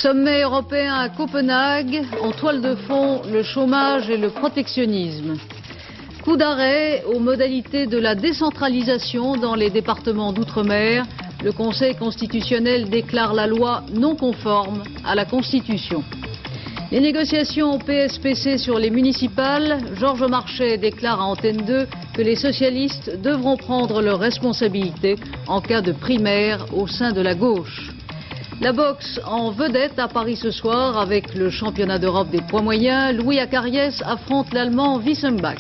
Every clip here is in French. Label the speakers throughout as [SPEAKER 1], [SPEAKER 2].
[SPEAKER 1] Sommet européen à Copenhague, en toile de fond, le chômage et le protectionnisme. Coup d'arrêt aux modalités de la décentralisation dans les départements d'outre-mer. Le Conseil constitutionnel déclare la loi non conforme à la Constitution. Les négociations PSPC sur les municipales, Georges Marchais déclare à Antenne 2 que les socialistes devront prendre leurs responsabilités en cas de primaire au sein de la gauche. La boxe en vedette à Paris ce soir avec le championnat d'Europe des poids moyens. Louis Acariès affronte l'Allemand Wissenbach.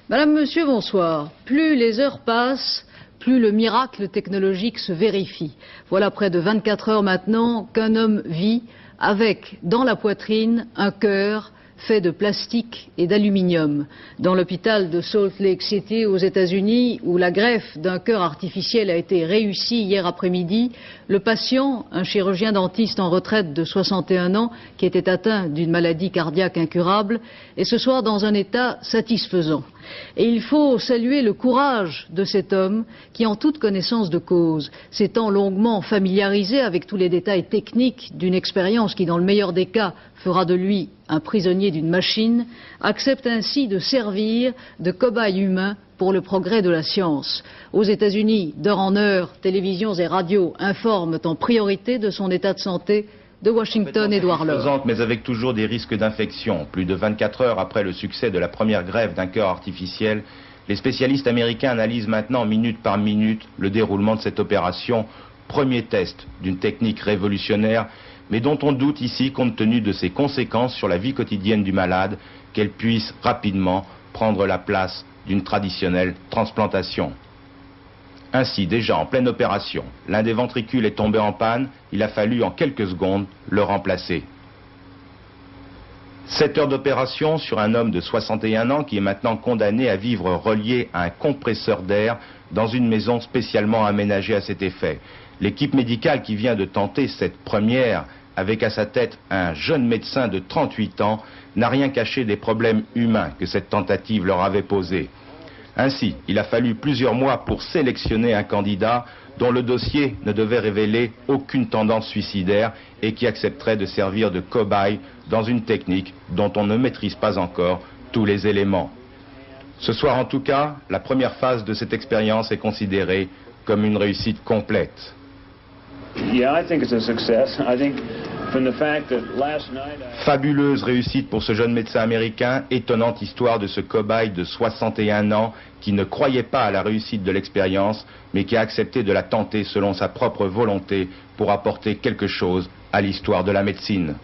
[SPEAKER 1] Madame, Monsieur, bonsoir. Plus les heures passent, plus le miracle technologique se vérifie. Voilà près de 24 heures maintenant qu'un homme vit avec, dans la poitrine, un cœur fait de plastique et d'aluminium. Dans l'hôpital de Salt Lake City aux États-Unis, où la greffe d'un cœur artificiel a été réussie hier après-midi, le patient, un chirurgien dentiste en retraite de 61 ans, qui était atteint d'une maladie cardiaque incurable, est ce soir dans un état satisfaisant. Et il faut saluer le courage de cet homme qui, en toute connaissance de cause, s'étant longuement familiarisé avec tous les détails techniques d'une expérience qui, dans le meilleur des cas, fera de lui un prisonnier d'une machine, accepte ainsi de servir de cobaye humain pour le progrès de la science. Aux États-Unis, d'heure en heure, télévisions et radios informent en priorité de son état de santé. De Washington, Édouard Laure.
[SPEAKER 2] Mais avec toujours des risques d'infection. Plus de 24 heures après le succès de la première greffe d'un cœur artificiel, les spécialistes américains analysent maintenant minute par minute le déroulement de cette opération. Premier test d'une technique révolutionnaire, mais dont on doute ici compte tenu de ses conséquences sur la vie quotidienne du malade, qu'elle puisse rapidement prendre la place d'une traditionnelle transplantation. Ainsi, déjà en pleine opération, l'un des ventricules est tombé en panne, il a fallu en quelques secondes le remplacer. 7 heures d'opération sur un homme de 61 ans qui est maintenant condamné à vivre relié à un compresseur d'air dans une maison spécialement aménagée à cet effet. L'équipe médicale qui vient de tenter cette première, avec à sa tête un jeune médecin de 38 ans, n'a rien caché des problèmes humains que cette tentative leur avait posés. Ainsi, il a fallu plusieurs mois pour sélectionner un candidat dont le dossier ne devait révéler aucune tendance suicidaire et qui accepterait de servir de cobaye dans une technique dont on ne maîtrise pas encore tous les éléments. Ce soir en tout cas, la première phase de cette expérience est considérée comme une réussite complète. Fabuleuse réussite pour ce jeune médecin américain, étonnante histoire de ce cobaye de 61 ans qui ne croyait pas à la réussite de l'expérience, mais qui a accepté de la tenter selon sa propre volonté pour apporter quelque chose à l'histoire de la médecine.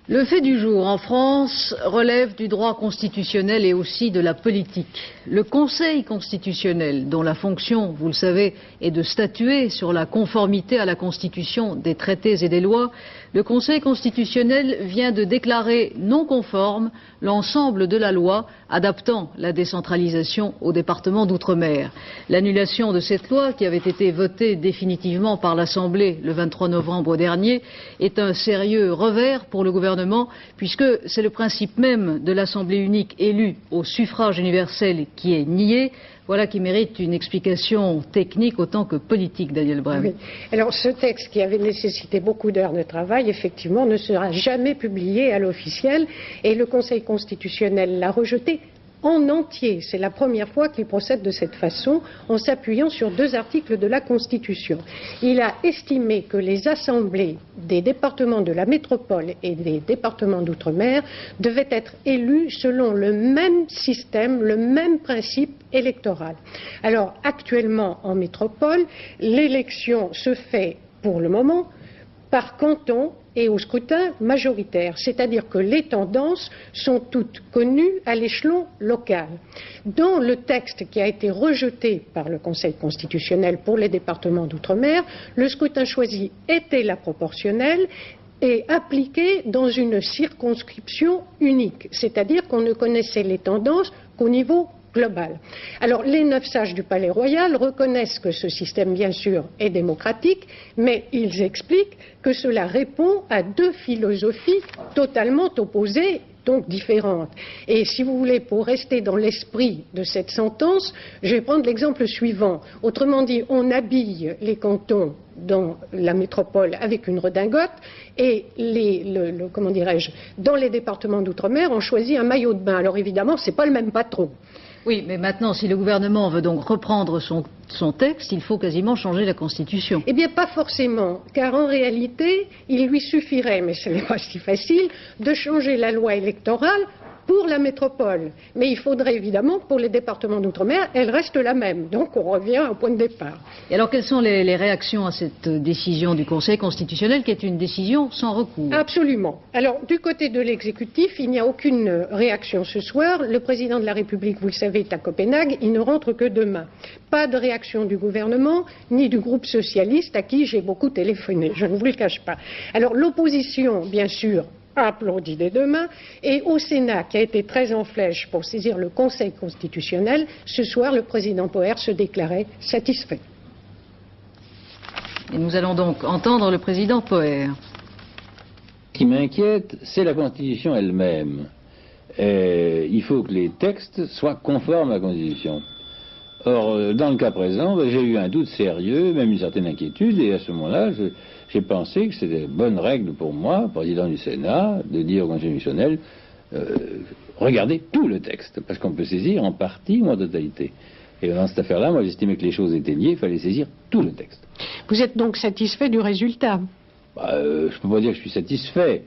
[SPEAKER 1] Le fait du jour en France relève du droit constitutionnel et aussi de la politique. Le Conseil constitutionnel, dont la fonction, vous le savez, est de statuer sur la conformité à la Constitution des traités et des lois, le Conseil constitutionnel vient de déclarer non conforme l'ensemble de la loi adaptant la décentralisation aux départements d'outre-mer. L'annulation de cette loi, qui avait été votée définitivement par l'Assemblée le 23 novembre dernier, est un sérieux revers pour le gouvernement, puisque c'est le principe même de l'Assemblée unique élue au suffrage universel qui est nié. Voilà qui mérite une explication technique autant que politique, Daniel Brem.
[SPEAKER 3] Oui. Alors ce texte qui avait nécessité beaucoup d'heures de travail, effectivement, ne sera jamais publié à l'officiel et le Conseil constitutionnel l'a rejeté en entier. C'est la première fois qu'il procède de cette façon en s'appuyant sur 2 articles de la Constitution. Il a estimé que les assemblées des départements de la métropole et des départements d'outre-mer devaient être élues selon le même système, le même principe électoral. Alors actuellement en métropole, l'élection se fait pour le moment par canton et au scrutin majoritaire, c'est-à-dire que les tendances sont toutes connues à l'échelon local. Dans le texte qui a été rejeté par le Conseil constitutionnel pour les départements d'outre-mer, le scrutin choisi était la proportionnelle et appliqué dans une circonscription unique, c'est-à-dire qu'on ne connaissait les tendances qu'au niveau global. Alors, les 9 sages du Palais Royal reconnaissent que ce système, bien sûr, est démocratique, mais ils expliquent que cela répond à 2 philosophies totalement opposées donc différentes. Et si vous voulez, pour rester dans l'esprit de cette sentence, je vais prendre l'exemple suivant. Autrement dit, on habille les cantons dans la métropole avec une redingote et dans les départements d'outre-mer, on choisit un maillot de bain. Alors évidemment, ce n'est pas le même patron.
[SPEAKER 1] Oui, mais maintenant, si le gouvernement veut donc reprendre son texte, il faut quasiment changer la Constitution.
[SPEAKER 3] Eh bien, pas forcément, car en réalité, il lui suffirait, mais ce n'est pas si facile, de changer la loi électorale pour la métropole. Mais il faudrait évidemment, pour les départements d'outre-mer, elle reste la même. Donc on revient au point de départ.
[SPEAKER 1] Et alors, quelles sont les réactions à cette décision du Conseil constitutionnel, qui est une décision sans recours?
[SPEAKER 3] Absolument. Alors, du côté de l'exécutif, il n'y a aucune réaction ce soir. Le président de la République, vous le savez, est à Copenhague. Il ne rentre que demain. Pas de réaction du gouvernement, ni du groupe socialiste, à qui j'ai beaucoup téléphoné. Je ne vous le cache pas. Alors, l'opposition, bien sûr, applaudi dès demain, et au Sénat, qui a été très en flèche pour saisir le Conseil constitutionnel, ce soir, le président Poher se déclarait satisfait.
[SPEAKER 1] Et nous allons donc entendre le président Poher.
[SPEAKER 4] Ce qui m'inquiète, c'est la Constitution elle-même. Il faut que les textes soient conformes à la Constitution. Or, dans le cas présent, j'ai eu un doute sérieux, même une certaine inquiétude, et à ce moment-là, j'ai pensé que c'était une bonne règle pour moi, président du Sénat, de dire au Conseil constitutionnel, regardez tout le texte, parce qu'on peut saisir en partie ou en totalité. Et dans cette affaire-là, moi j'estimais que les choses étaient liées, il fallait saisir tout le texte.
[SPEAKER 3] Vous êtes donc satisfait du résultat?
[SPEAKER 4] Je ne peux pas dire que je suis satisfait,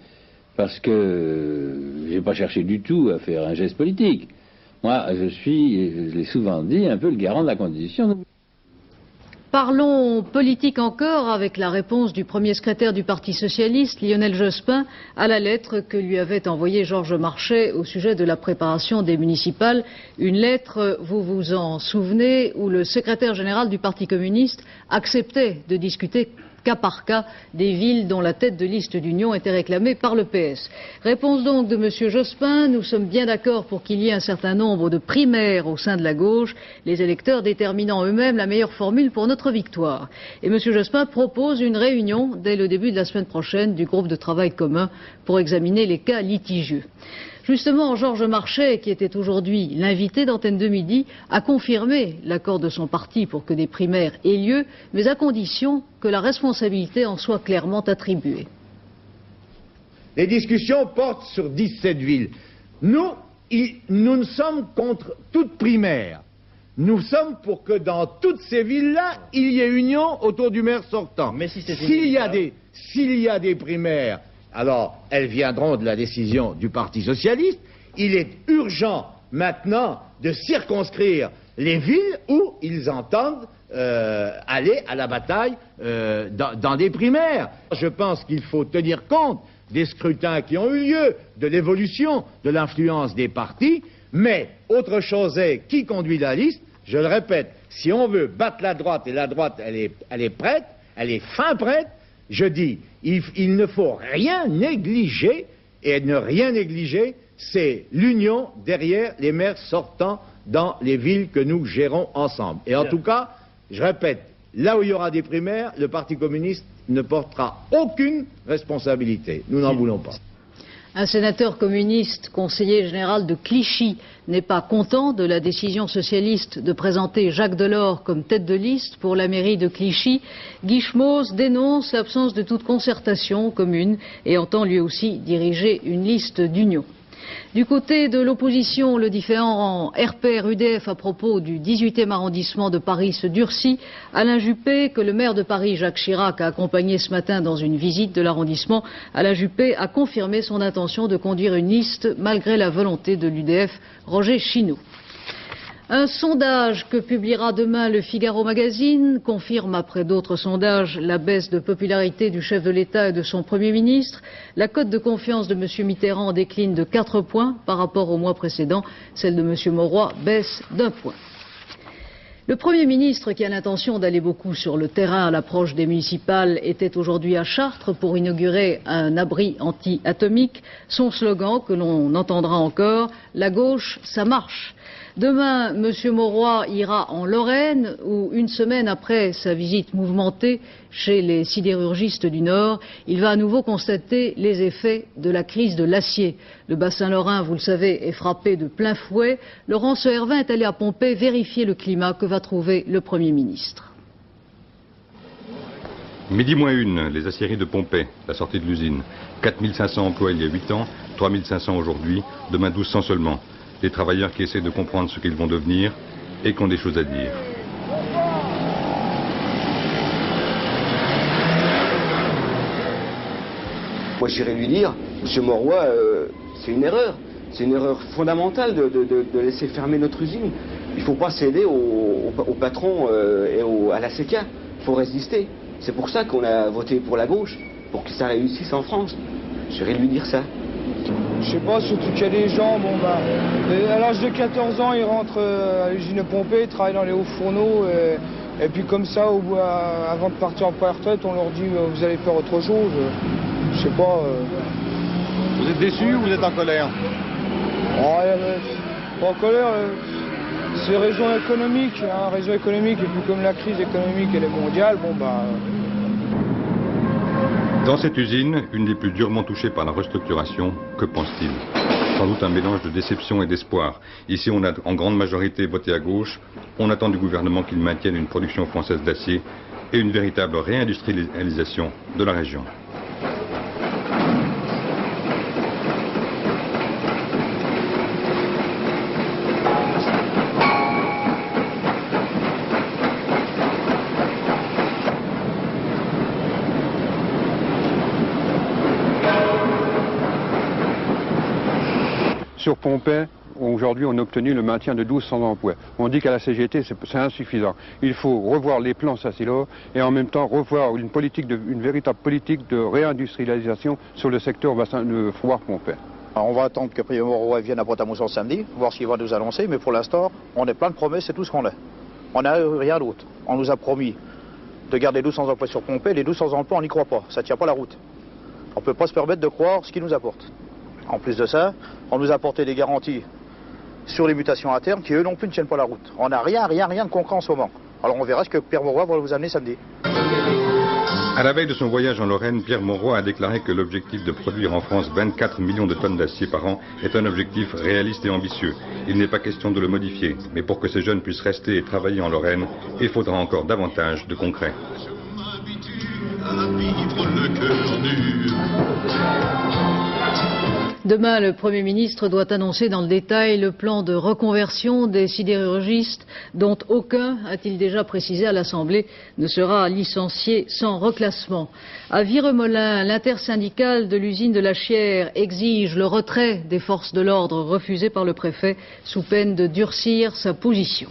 [SPEAKER 4] parce que je n'ai pas cherché du tout à faire un geste politique. Moi, je l'ai souvent dit, un peu le garant de la Constitution.
[SPEAKER 1] Parlons politique encore avec la réponse du premier secrétaire du Parti socialiste, Lionel Jospin, à la lettre que lui avait envoyée Georges Marchais au sujet de la préparation des municipales. Une lettre, vous vous en souvenez, où le secrétaire général du Parti communiste acceptait de discuter cas par cas des villes dont la tête de liste d'union était réclamée par le PS. Réponse donc de M. Jospin, nous sommes bien d'accord pour qu'il y ait un certain nombre de primaires au sein de la gauche, les électeurs déterminant eux-mêmes la meilleure formule pour notre victoire. Et M. Jospin propose une réunion dès le début de la semaine prochaine du groupe de travail commun pour examiner les cas litigieux. Justement, Georges Marchais, qui était aujourd'hui l'invité d'Antenne 2 Midi, a confirmé l'accord de son parti pour que des primaires aient lieu, mais à condition que la responsabilité en soit clairement attribuée.
[SPEAKER 5] Les discussions portent sur 17 villes. Nous ne sommes contre toute primaire. Nous sommes pour que dans toutes ces villes-là, il y ait union autour du maire sortant. Mais si s'il y a des primaires, alors elles viendront de la décision du Parti socialiste. Il est urgent maintenant de circonscrire les villes où ils entendent aller à la bataille dans des primaires. Je pense qu'il faut tenir compte des scrutins qui ont eu lieu, de l'évolution, de l'influence des partis, mais autre chose est qui conduit la liste. Je le répète, si on veut battre la droite, et la droite elle est prête, elle est fin prête, je dis, il ne faut rien négliger, et ne rien négliger, c'est l'union derrière les maires sortants dans les villes que nous gérons ensemble. Et en tout cas, je répète, là où il y aura des primaires, le Parti communiste ne portera aucune responsabilité. Nous n'en voulons pas.
[SPEAKER 1] Un sénateur communiste, conseiller général de Clichy, n'est pas content de la décision socialiste de présenter Jacques Delors comme tête de liste pour la mairie de Clichy. Guy Schmoes dénonce l'absence de toute concertation commune et entend lui aussi diriger une liste d'union. Du côté de l'opposition, le différend RPR-UDF à propos du 18e arrondissement de Paris se durcit. Alain Juppé, que le maire de Paris, Jacques Chirac, a accompagné ce matin dans une visite de l'arrondissement, Alain Juppé a confirmé son intention de conduire une liste malgré la volonté de l'UDF, Roger Chinou. Un sondage que publiera demain le Figaro Magazine confirme, après d'autres sondages, la baisse de popularité du chef de l'État et de son Premier ministre. La cote de confiance de M. Mitterrand décline de 4 points par rapport au mois précédent. Celle de M. Mauroy baisse d'1 point. Le Premier ministre, qui a l'intention d'aller beaucoup sur le terrain à l'approche des municipales, était aujourd'hui à Chartres pour inaugurer un abri anti-atomique. Son slogan, que l'on entendra encore, « La gauche, ça marche ». Demain, M. Mauroy ira en Lorraine, où une semaine après sa visite mouvementée chez les sidérurgistes du Nord, il va à nouveau constater les effets de la crise de l'acier. Le bassin lorrain, vous le savez, est frappé de plein fouet. Laurence Hervin est allé à Pompée vérifier le climat que va trouver le Premier ministre.
[SPEAKER 6] Midi moins une, les aciéries de Pompée, la sortie de l'usine. 4500 emplois il y a 8 ans, 3500 aujourd'hui, demain 1200 seulement. Des travailleurs qui essaient de comprendre ce qu'ils vont devenir et qui ont des choses à dire.
[SPEAKER 7] Moi j'irais lui dire, M. Mauroy, c'est une erreur. C'est une erreur fondamentale de laisser fermer notre usine. Il ne faut pas céder au patron et à la CK. Il faut résister. C'est pour ça qu'on a voté pour la gauche, pour que ça réussisse en France. J'irais lui dire ça.
[SPEAKER 8] Je sais pas, surtout qu'il y a des gens, à l'âge de 14 ans, ils rentrent à l'usine de Pompée, ils travaillent dans les hauts fourneaux, et puis comme ça, avant de partir en retraite, on leur dit vous allez faire autre chose. Je sais pas.
[SPEAKER 5] Vous êtes déçu ou vous êtes en colère?
[SPEAKER 8] Pas en colère, c'est raison économique, et puis comme la crise économique elle est mondiale,
[SPEAKER 6] Dans cette usine, une des plus durement touchées par la restructuration, que pense-t-il? Sans doute un mélange de déception et d'espoir. Ici, on a en grande majorité voté à gauche. On attend du gouvernement qu'il maintienne une production française d'acier et une véritable réindustrialisation de la région.
[SPEAKER 9] Sur Pompée, aujourd'hui, on a obtenu le maintien de 1200 emplois. On dit qu'à la CGT, c'est insuffisant. Il faut revoir les plans Sacilo et en même temps revoir une véritable politique de réindustrialisation sur le secteur bassin de Foire-Pompée.
[SPEAKER 10] On va attendre que Premier Mauroy vienne à Pont-à-Mousson samedi, voir ce qu'il va nous annoncer, mais pour l'instant, on est plein de promesses, c'est tout ce qu'on a. On n'a rien d'autre. On nous a promis de garder 1200 emplois sur Pompée, les 1200 emplois, on n'y croit pas, ça ne tient pas la route. On ne peut pas se permettre de croire ce qu'ils nous apportent. En plus de ça, on nous a apporté des garanties sur les mutations internes qui, eux non plus, ne tiennent pas la route. On n'a rien de concret en ce moment. Alors on verra ce que Pierre Mauroy va vous amener samedi.
[SPEAKER 6] À la veille de son voyage en Lorraine, Pierre Mauroy a déclaré que l'objectif de produire en France 24 millions de tonnes d'acier par an est un objectif réaliste et ambitieux. Il n'est pas question de le modifier, mais pour que ces jeunes puissent rester et travailler en Lorraine, il faudra encore davantage de concret.
[SPEAKER 1] Demain, le Premier ministre doit annoncer dans le détail le plan de reconversion des sidérurgistes, dont aucun, a-t-il déjà précisé à l'Assemblée, ne sera licencié sans reclassement. À Viremolin, l'intersyndicale de l'usine de la Chière exige le retrait des forces de l'ordre refusé par le préfet, sous peine de durcir sa position.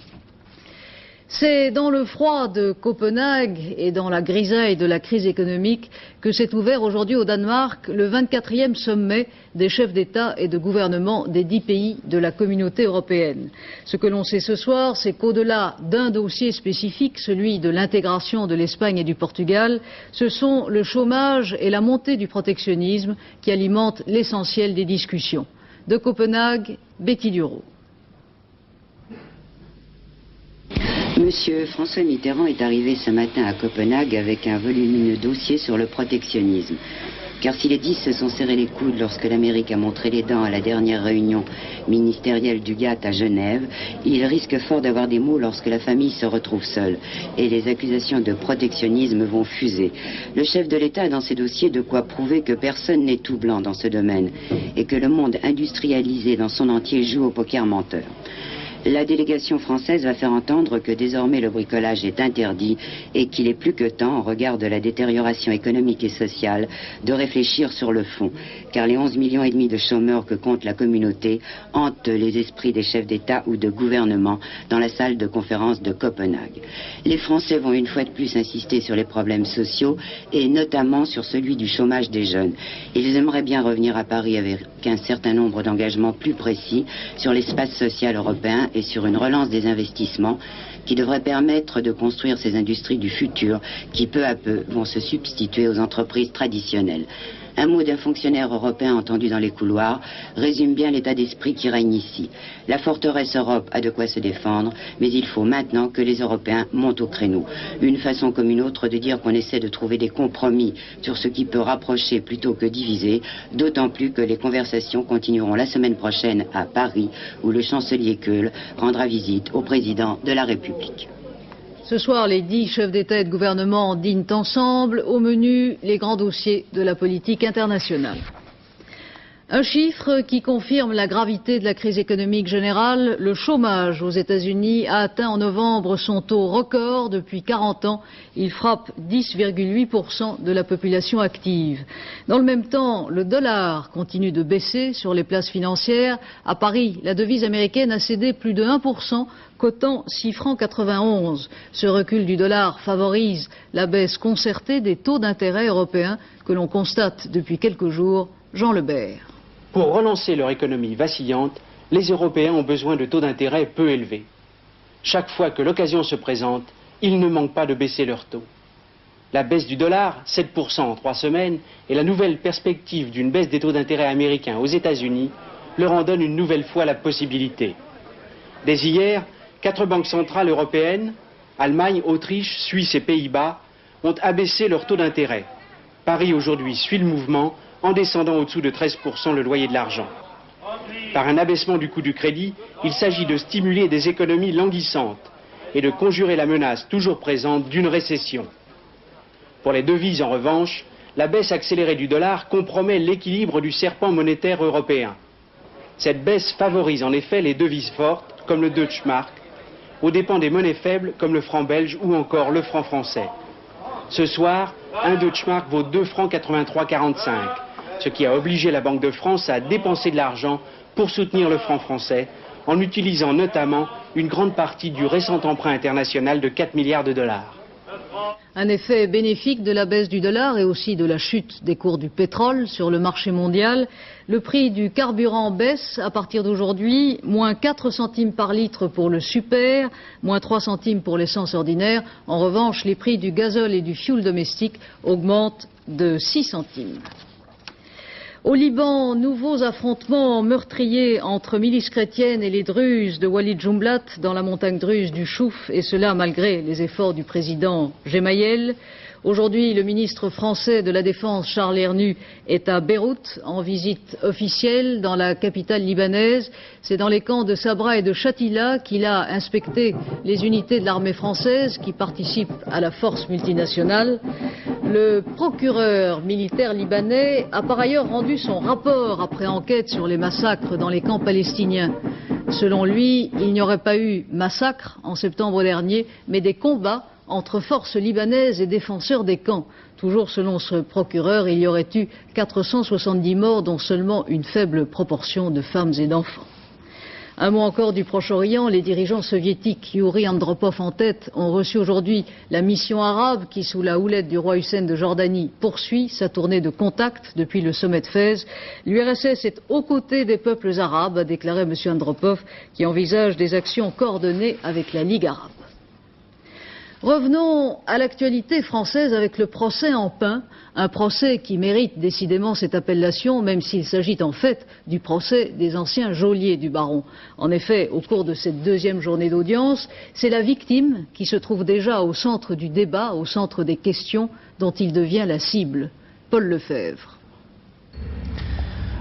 [SPEAKER 1] C'est dans le froid de Copenhague et dans la grisaille de la crise économique que s'est ouvert aujourd'hui au Danemark le 24e sommet des chefs d'État et de gouvernement des 10 pays de la communauté européenne. Ce que l'on sait ce soir, c'est qu'au-delà d'un dossier spécifique, celui de l'intégration de l'Espagne et du Portugal, ce sont le chômage et la montée du protectionnisme qui alimentent l'essentiel des discussions. De Copenhague, Betty Duro.
[SPEAKER 11] Monsieur François Mitterrand est arrivé ce matin à Copenhague avec un volumineux dossier sur le protectionnisme. Car si les 10 se sont serrés les coudes lorsque l'Amérique a montré les dents à la dernière réunion ministérielle du GATT à Genève, il risque fort d'avoir des mots lorsque la famille se retrouve seule. Et les accusations de protectionnisme vont fuser. Le chef de l'État a dans ses dossiers de quoi prouver que personne n'est tout blanc dans ce domaine et que le monde industrialisé dans son entier joue au poker menteur. La délégation française va faire entendre que désormais le bricolage est interdit et qu'il est plus que temps, au regard de la détérioration économique et sociale, de réfléchir sur le fond. Car les 11,5 millions de chômeurs que compte la communauté hantent les esprits des chefs d'État ou de gouvernement dans la salle de conférence de Copenhague. Les Français vont une fois de plus insister sur les problèmes sociaux et notamment sur celui du chômage des jeunes. Ils aimeraient bien revenir à Paris avec un certain nombre d'engagements plus précis sur l'espace social européen et sur une relance des investissements qui devrait permettre de construire ces industries du futur qui peu à peu vont se substituer aux entreprises traditionnelles. Un mot d'un fonctionnaire européen entendu dans les couloirs résume bien l'état d'esprit qui règne ici. La forteresse Europe a de quoi se défendre, mais il faut maintenant que les Européens montent au créneau. Une façon comme une autre de dire qu'on essaie de trouver des compromis sur ce qui peut rapprocher plutôt que diviser, d'autant plus que les conversations continueront la semaine prochaine à Paris, où le chancelier Kohl rendra visite au président de la République.
[SPEAKER 1] Ce soir, les 10 chefs d'État et de gouvernement dînent ensemble. Au menu, les grands dossiers de la politique internationale. Un chiffre qui confirme la gravité de la crise économique générale. Le chômage aux États-Unis a atteint en novembre son taux record depuis 40 ans. Il frappe 10,8% de la population active. Dans le même temps, le dollar continue de baisser sur les places financières. À Paris, la devise américaine a cédé plus de 1%, cotant 6 francs 91. Ce recul du dollar favorise la baisse concertée des taux d'intérêt européens que l'on constate depuis quelques jours. Jean Lebert.
[SPEAKER 12] Pour relancer leur économie vacillante, les Européens ont besoin de taux d'intérêt peu élevés. Chaque fois que l'occasion se présente, ils ne manquent pas de baisser leurs taux. La baisse du dollar, 7% en 3 semaines, et la nouvelle perspective d'une baisse des taux d'intérêt américains aux États-Unis leur en donnent une nouvelle fois la possibilité. Dès hier, 4 banques centrales européennes, Allemagne, Autriche, Suisse et Pays-Bas, ont abaissé leur taux d'intérêt. Paris aujourd'hui suit le mouvement en descendant au-dessous de 13% le loyer de l'argent. Par un abaissement du coût du crédit, il s'agit de stimuler des économies languissantes et de conjurer la menace toujours présente d'une récession. Pour les devises, en revanche, la baisse accélérée du dollar compromet l'équilibre du serpent monétaire européen. Cette baisse favorise en effet les devises fortes, comme le Deutsche Mark, aux dépens des monnaies faibles, comme le franc belge ou encore le franc français. Ce soir, un Deutsche Mark vaut 2 francs 83,45, ce qui a obligé la Banque de France à dépenser de l'argent pour soutenir le franc français, en utilisant notamment une grande partie du récent emprunt international de 4 milliards de dollars.
[SPEAKER 1] Un effet bénéfique de la baisse du dollar et aussi de la chute des cours du pétrole sur le marché mondial. Le prix du carburant baisse à partir d'aujourd'hui, moins 4 centimes par litre pour le super, moins 3 centimes pour l'essence ordinaire. En revanche, les prix du gazole et du fioul domestique augmentent de 6 centimes. Au Liban, nouveaux affrontements meurtriers entre milices chrétiennes et les Druzes de Walid Jumblat dans la montagne druze du Chouf, et cela malgré les efforts du président Gemayel. Aujourd'hui, le ministre français de la Défense, Charles Hernu, est à Beyrouth en visite officielle dans la capitale libanaise. C'est dans les camps de Sabra et de Shatila qu'il a inspecté les unités de l'armée française qui participent à la force multinationale. Le procureur militaire libanais a par ailleurs rendu son rapport après enquête sur les massacres dans les camps palestiniens. Selon lui, il n'y aurait pas eu massacre en septembre dernier, mais des combats entre forces libanaises et défenseurs des camps. Toujours selon ce procureur, il y aurait eu 470 morts, dont seulement une faible proportion de femmes et d'enfants. Un mot encore du Proche-Orient. Les dirigeants soviétiques, Yuri Andropov en tête, ont reçu aujourd'hui la mission arabe qui, sous la houlette du roi Hussein de Jordanie, poursuit sa tournée de contact depuis le sommet de Fès. L'URSS est aux côtés des peuples arabes, a déclaré M. Andropov, qui envisage des actions coordonnées avec la Ligue arabe. Revenons à l'actualité française avec le procès en Pin, un procès qui mérite décidément cette appellation, même s'il s'agit en fait du procès des anciens geôliers du baron. En effet, au cours de cette deuxième journée d'audience, c'est la victime qui se trouve déjà au centre du débat, au centre des questions dont il devient la cible. Paul Lefebvre.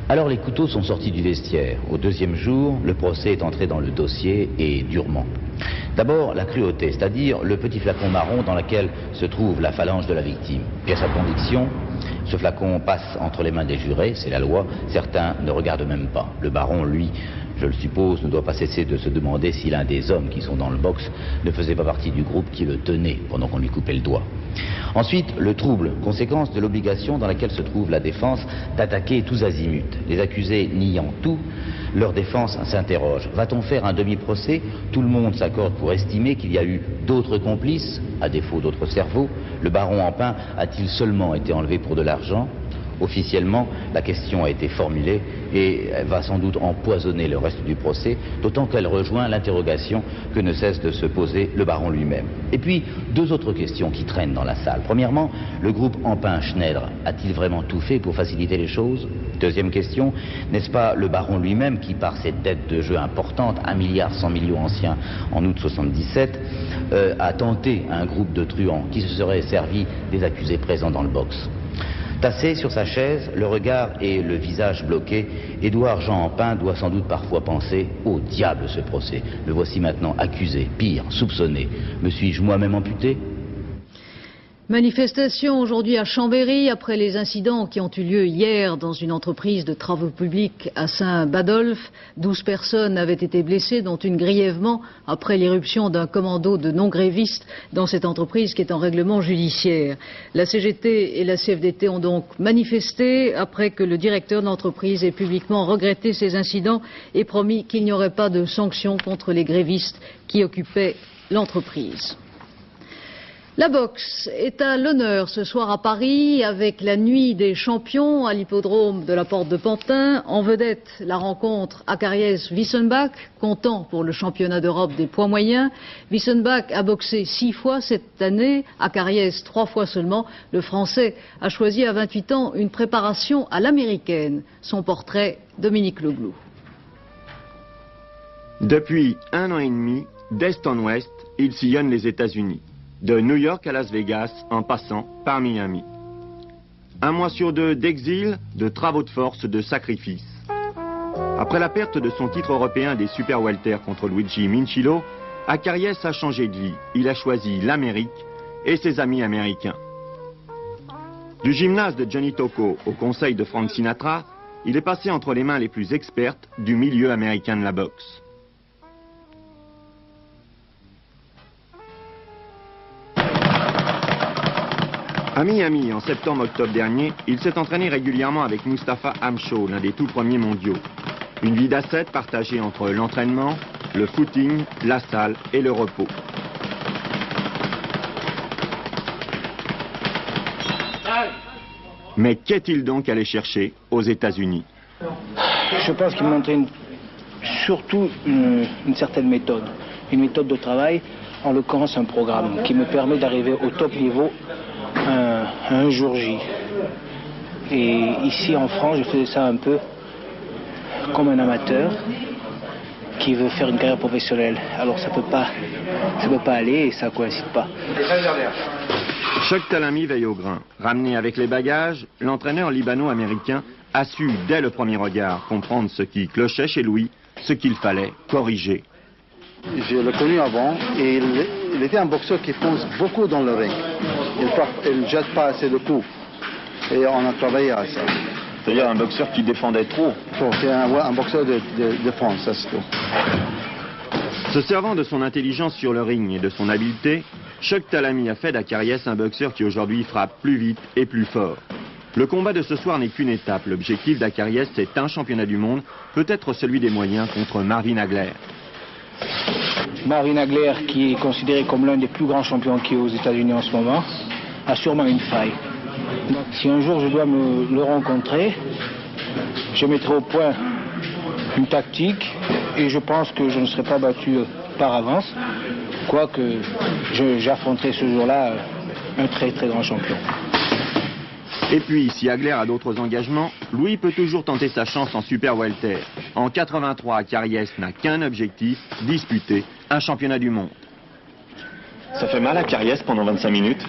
[SPEAKER 13] Alors les couteaux sont sortis du vestiaire. Au deuxième jour, le procès est entré dans le dossier et durement. D'abord, la cruauté, c'est-à-dire le petit flacon marron dans lequel se trouve la phalange de la victime. Puis à sa conviction, ce flacon passe entre les mains des jurés, c'est la loi, certains ne regardent même pas. Le baron, lui, je le suppose, ne doit pas cesser de se demander si l'un des hommes qui sont dans le box ne faisait pas partie du groupe qui le tenait pendant qu'on lui coupait le doigt. Ensuite, le trouble, conséquence de l'obligation dans laquelle se trouve la défense d'attaquer tous azimuts. Les accusés niant tout, leur défense s'interroge. Va-t-on faire un demi-procès? Tout le monde s'accorde pour estimer qu'il y a eu d'autres complices, à défaut d'autres cerveaux. Le baron en Pin a-t-il seulement été enlevé pour de l'argent? Officiellement, la question a été formulée et elle va sans doute empoisonner le reste du procès, d'autant qu'elle rejoint l'interrogation que ne cesse de se poser le baron lui-même. Et puis, deux autres questions qui traînent dans la salle. Premièrement, le groupe Empin-Schneider a-t-il vraiment tout fait pour faciliter les choses? Deuxième question, n'est-ce pas le baron lui-même qui, par cette dette de jeu importante, 1,1 milliard anciens en août 77, a tenté un groupe de truands qui se serait servi des accusés présents dans le box? Tassé sur sa chaise, le regard et le visage bloqués, Édouard Jean Empin doit sans doute parfois penser « Au diable ce procès, le voici maintenant accusé, pire, soupçonné. Me suis-je moi-même amputé ?»
[SPEAKER 1] Manifestation aujourd'hui à Chambéry après les incidents qui ont eu lieu hier dans une entreprise de travaux publics à Saint-Badolphe. 12 personnes avaient été blessées, dont une grièvement après l'irruption d'un commando de non-grévistes dans cette entreprise qui est en règlement judiciaire. La CGT et la CFDT ont donc manifesté après que le directeur de l'entreprise ait publiquement regretté ces incidents et promis qu'il n'y aurait pas de sanctions contre les grévistes qui occupaient l'entreprise. La boxe est à l'honneur ce soir à Paris avec la nuit des champions à l'hippodrome de la Porte de Pantin. En vedette, la rencontre Acariès-Wissenbach, comptant pour le championnat d'Europe des poids moyens. Wissenbach a boxé 6 fois cette année, Acariès 3 fois seulement. Le Français a choisi à 28 ans une préparation à l'américaine. Son portrait, Dominique Leglou.
[SPEAKER 14] Depuis 1 an et demi, d'est en ouest, il sillonne les États-Unis. De New York à Las Vegas, en passant par Miami. 1 mois sur 2 d'exil, de travaux de force, de sacrifice. Après la perte de son titre européen des super welter contre Luigi Minchillo, Acariès a changé de vie. Il a choisi l'Amérique et ses amis américains. Du gymnase de Johnny Tocco au conseil de Frank Sinatra, il est passé entre les mains les plus expertes du milieu américain de la boxe. À Miami, en septembre-octobre dernier, il s'est entraîné régulièrement avec Mustafa Hamsho, l'un des tout premiers mondiaux. Une vie d'ascète partagée entre l'entraînement, le footing, la salle et le repos. Mais qu'est-il donc allé chercher aux États-Unis?
[SPEAKER 15] Je pense qu'il m'entraîne surtout une certaine méthode. Une méthode de travail, en l'occurrence un programme, qui me permet d'arriver au top niveau un jour J. Et ici en France, je faisais ça un peu comme un amateur qui veut faire une carrière professionnelle. Alors ça peut pas aller et ça coïncide pas.
[SPEAKER 14] Choc Talami veille au grain. Ramené avec les bagages, l'entraîneur libano-américain a su dès le premier regard comprendre ce qui clochait chez lui, ce qu'il fallait corriger.
[SPEAKER 16] Je l'ai connu avant et il était un boxeur qui fonce beaucoup dans le ring. Il ne jette pas assez de coups. Et on a travaillé à ça.
[SPEAKER 14] C'est-à-dire un boxeur qui défendait trop.
[SPEAKER 16] C'est un boxeur de défense, ça c'est tout.
[SPEAKER 14] Se servant de son intelligence sur le ring et de son habileté, Choc Talami a fait d'Acariès un boxeur qui aujourd'hui frappe plus vite et plus fort. Le combat de ce soir n'est qu'une étape. L'objectif d'Acariès, c'est un championnat du monde, peut-être celui des moyens contre Marvin Hagler.
[SPEAKER 15] Marvin Hagler, qui est considéré comme l'un des plus grands champions qui est aux États-Unis en ce moment, a sûrement une faille. Donc, si un jour je dois le rencontrer, je mettrai au point une tactique et je pense que je ne serai pas battu par avance, quoique j'affronterai ce jour-là un très très grand champion.
[SPEAKER 14] Et puis, si Hagler a d'autres engagements, Louis peut toujours tenter sa chance en super welter. En 83, Acariès n'a qu'un objectif, disputer un championnat du monde.
[SPEAKER 17] Ça fait mal à Acariès pendant 25 minutes?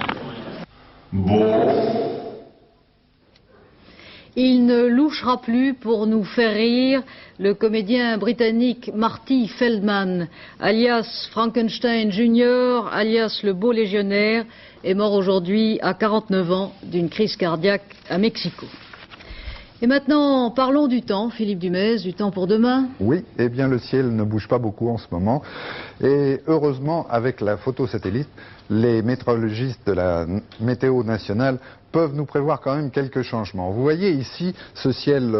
[SPEAKER 14] Bon.
[SPEAKER 1] Il ne louchera plus pour nous faire rire. Le comédien britannique Marty Feldman, alias Frankenstein Jr., alias le beau légionnaire, est mort aujourd'hui à 49 ans d'une crise cardiaque à Mexico. Et maintenant, parlons du temps, Philippe Dumez, du temps pour demain.
[SPEAKER 18] Oui, eh bien le ciel ne bouge pas beaucoup en ce moment. Et heureusement, avec la photo satellite, les météorologistes de la météo nationale peuvent nous prévoir quand même quelques changements. Vous voyez ici ce ciel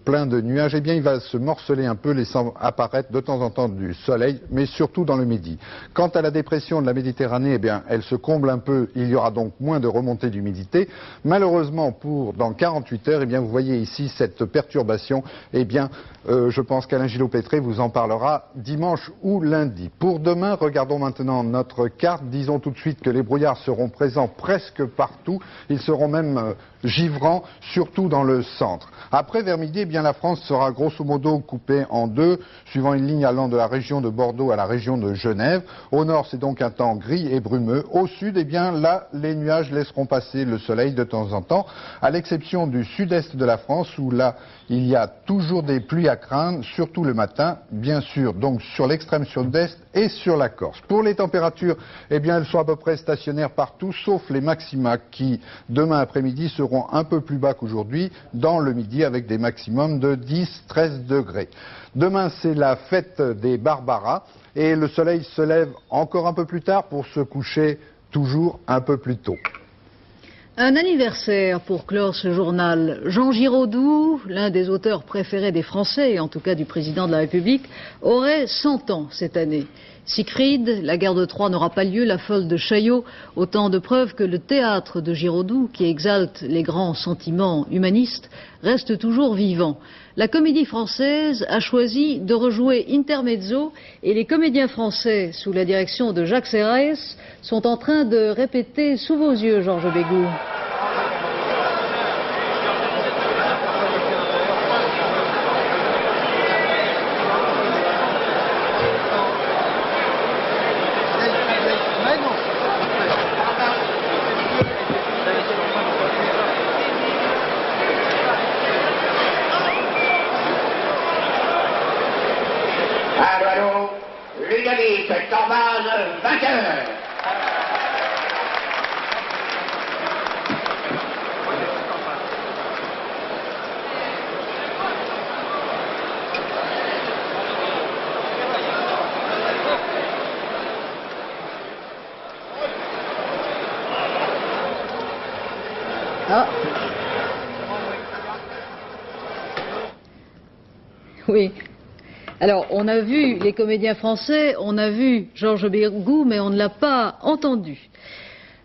[SPEAKER 18] plein de nuages, eh bien il va se morceler un peu, laissant apparaître de temps en temps du soleil, mais surtout dans le midi. Quant à la dépression de la Méditerranée, eh bien elle se comble un peu, il y aura donc moins de remontée d'humidité. Malheureusement, dans 48 heures, eh bien vous voyez ici cette perturbation, eh bien je pense qu'Alain Gillot-Pétré vous en parlera dimanche ou lundi. Pour demain, regardons maintenant notre carte. Disons tout de suite que les brouillards seront présents presque partout. Ils seront même givrants, surtout dans le centre. Après, vers midi, eh bien, la France sera grosso modo coupée en deux, suivant une ligne allant de la région de Bordeaux à la région de Genève. Au nord, c'est donc un temps gris et brumeux. Au sud, eh bien, là, les nuages laisseront passer le soleil de temps en temps, à l'exception du sud-est de la France, où là, il y a toujours des pluies à craindre, surtout le matin, bien sûr, donc sur l'extrême sud-est et sur la Corse. Pour les températures, eh bien, elles sont à peu près stationnaires partout, sauf les maxima qui, demain après-midi, seront un peu plus bas qu'aujourd'hui, dans le midi, avec des maximums de 10-13 degrés. Demain, c'est la fête des Barbaras, et le soleil se lève encore un peu plus tard pour se coucher toujours un peu plus tôt.
[SPEAKER 1] Un anniversaire pour clore ce journal. Jean Giraudoux, l'un des auteurs préférés des Français, et en tout cas du président de la République, aurait 100 ans cette année. Siegfried, la guerre de Troie n'aura pas lieu, la folle de Chaillot, autant de preuves que le théâtre de Giraudoux, qui exalte les grands sentiments humanistes, reste toujours vivant. La Comédie Française a choisi de rejouer Intermezzo et les comédiens français, sous la direction de Jacques Serres, sont en train de répéter sous vos yeux, Georges Bégou. Oui. Alors, on a vu les comédiens français, on a vu Georges Bégou, mais on ne l'a pas entendu.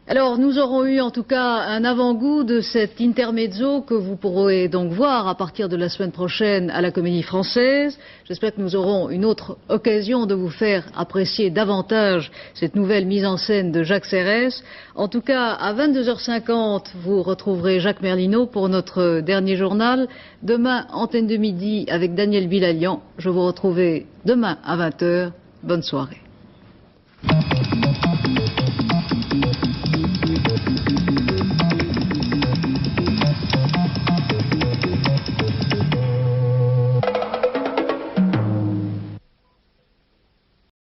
[SPEAKER 1] Alors, nous aurons eu en tout cas un avant-goût de cet intermezzo que vous pourrez donc voir à partir de la semaine prochaine à la Comédie Française. J'espère que nous aurons une autre occasion de vous faire apprécier davantage cette nouvelle mise en scène de Jacques Serres. En tout cas, à 22h50, vous retrouverez Jacques Merlino pour notre dernier journal. Demain, antenne de midi avec Daniel Bilalian. Je vous retrouverai demain à 20h. Bonne soirée.